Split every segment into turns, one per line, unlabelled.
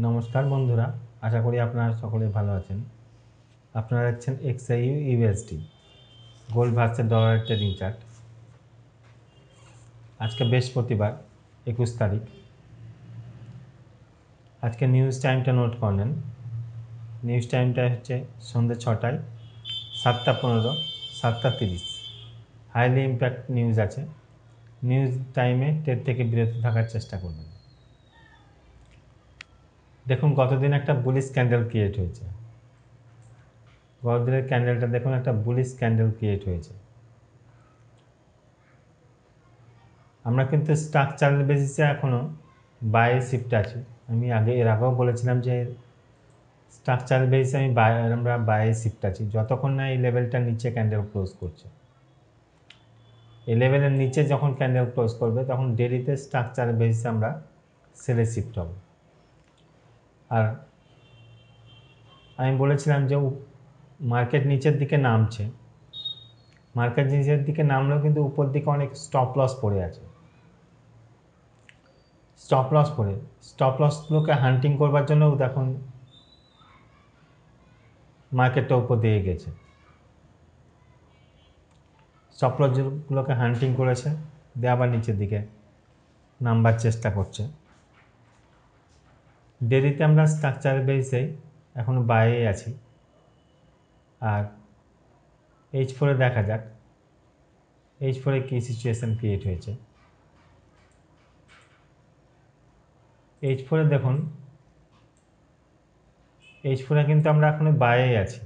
নমস্কার বন্ধুরা, আশা করি আপনারা সকলে ভালো আছেন। আপনারা দেখছেন XIU USD গোল্ড ভার্সেস ডলারের ট্রেডিং চার্ট। আজকে বৃহস্পতিবার 21 তারিখ। আজকে নিউজ টাইমটা নোট করে নেন। নিউজ টাইমটা হচ্ছে সন্ধ্যে 6টায়, 7:15, 7:30। হাইলি ইম্প্যাক্ট নিউজ আছে। নিউজ টাইমে ট্রেড থেকে বিরত থাকার চেষ্টা করবেন। দেখুন, গতদিন একটা বুলিশ ক্যান্ডেল ক্রিয়েট হয়েছে। গতদিনের ক্যান্ডেলটা দেখুন, একটা বুলিশ ক্যান্ডেল ক্রিয়েট হয়েছে। আমরা কিন্তু স্ট্রাকচারাল বেসিসে এখনও বাইরে শিফট আছি। আমি এর আগেও বলেছিলাম যে স্ট্রাকচারাল বেসিসে আমরা বাইরে শিফট আছি যতক্ষণ না এই লেভেলটার নিচে ক্যান্ডেল ক্লোজ করছে। এই লেভেলের নিচে যখন ক্যান্ডেল ক্লোজ করবে তখন ডেলিতে স্ট্রাকচারাল বেসিসে আমরা সেলে শিফট হব। আর আমি বলেছিলাম যে মার্কেট নিচের দিকে নামছে। মার্কেট নিচের দিকে নামলেও কিন্তু উপর দিকে অনেক স্টপ লস পড়ে আছে। স্টপ লসগুলোকে হান্টিং করবার জন্য দেখুন মার্কেটটা উপর দিয়ে গেছে। স্টপ লসগুলোকে হান্টিং করেছে, দিয়ে আবার নিচের দিকে নামবার চেষ্টা করছে। ডেলিতে আমরা স্ট্রাকচারাল বেসিসে এখনও বাইরেই আছি। আর H4 দেখা যাক H4 কী সিচুয়েশান ক্রিয়েট হয়েছে। H4 দেখুন, H4 কিন্তু আমরা এখনো বাইরেই আছি।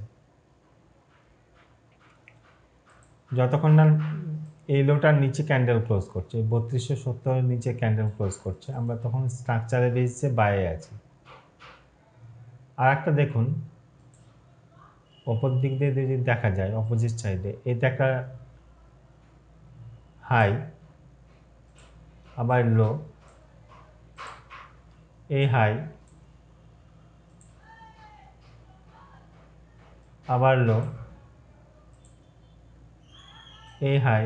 যতক্ষণ না এই লোটার নিচে ক্যান্ডেল ক্লোজ করছে, 3270 এর নিচে ক্যান্ডেল ক্লোজ করছে, আমরা তখন স্ট্রাকচারাল বেসিসে বাইরে আছি। আর একটা দেখুন, অপর দিক দিয়ে যদি দেখা যায় অপোজিট সাইডে, এটা একটা হাই, আবার লো, এই হাই, আবার লো, এই হাই,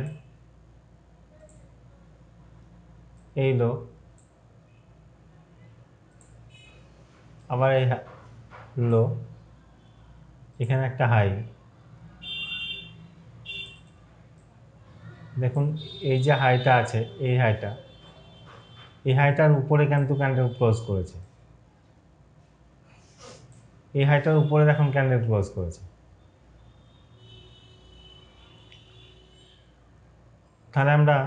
এই লো, আবার এই লো, এখানে একটা হাই। দেখুন এই যে হাইটা আছে, এই হাইটার উপরে কিন্তু ক্যান্ডেল ক্লোজ করেছে। এই হাইটার উপরে দেখুন ক্যান্ডেল ক্লোজ করেছে। তাহলে আমরা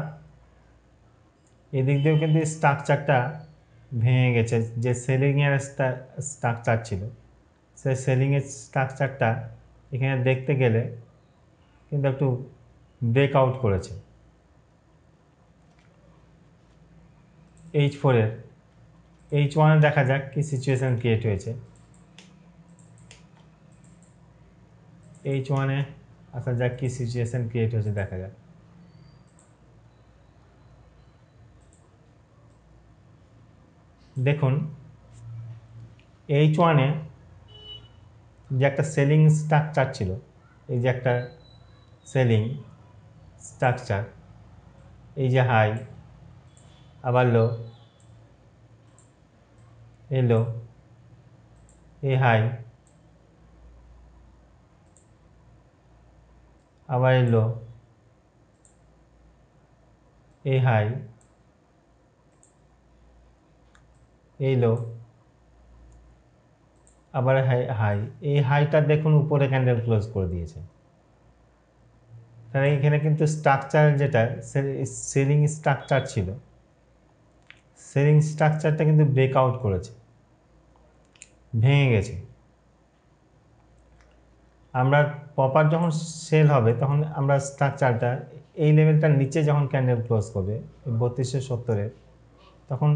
এদিক দিয়েও কিন্তু স্ট্রাকচারটা ভেঙে গেছে। যে সেলিংয়ের স্ট্রাকচার ছিল, সেই সেলিংয়ের স্ট্রাকচারটা এখানে দেখতে গেলে কিন্তু একটু ব্রেকআউট করেছে। H4 এর H1 দেখা যাক কি সিচুয়েশান ক্রিয়েট হয়েছে। H1 আসা যাক কি সিচুয়েশান ক্রিয়েট হয়েছে, দেখা যাক। দেখুন H1 যে একটা সেলিং স্ট্রাকচার ছিল, এই যে একটা সেলিং স্ট্রাকচার, এই যে হাই, আবার লো, এই লো, এই হাই, আবার এই লো, এই হাই, এই লো, আবার হাই। এই হাইটা দেখুন উপরে ক্যান্ডেল ক্লোজ করে দিয়েছে। তাহলে এখানে কিন্তু স্ট্রাকচার যেটা সেলিং স্ট্রাকচার ছিল, সেলিং স্ট্রাকচারটা কিন্তু ব্রেকআউট করেছে, ভেঙে গেছে। আমরা প্রপার যখন সেল হবে তখন আমরা স্ট্রাকচারটা এই লেভেলটার নিচে যখন ক্যান্ডেল ক্লোজ করবে 3270, তখন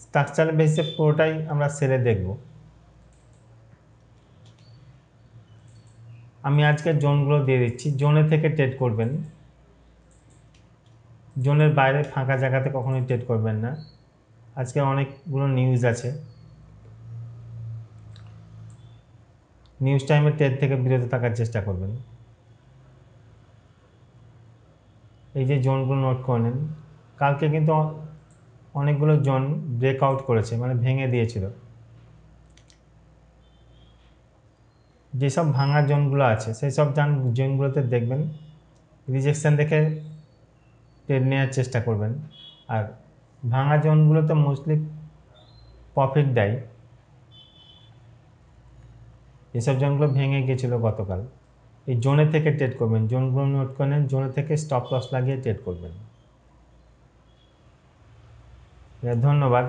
স্ট্রাকচার বেসে পুরোটাই আমরা সেলে দেখব। আমি আজকে জোনগুলো দিয়ে দিচ্ছি, জোনে থেকে ট্রেড করবেন। জোনের বাইরে ফাঁকা জায়গাতে কখনোই ট্রেড করবেন না। আজকে অনেকগুলো নিউজ আছে, নিউজ টাইমে ট্রেড থেকে বিরত থাকার চেষ্টা করবেন। এই যে জোনগুলো নোট করে নিন। কালকে কিন্তু অনেকগুলো জোন ব্রেকআউট করেছে, মানে ভেঙে দিয়েছিল। যেসব ভাঙা জোনগুলো আছে সেই সব জোনগুলোতে দেখবেন রিজেকশন দেখে ট্রেড নেওয়ার চেষ্টা করবেন। আর ভাঙা জোনগুলোতে মোস্টলি প্রফিট দেয়। এসব জোনগুলো ভেঙে গেছিল গতকাল। এই জোনে থেকে ট্রেড করবেন, জোনগুলো নোট করে নেন, জোনে থেকে স্টপ লস লাগিয়ে ট্রেড করবেন। ধন্যবাদ।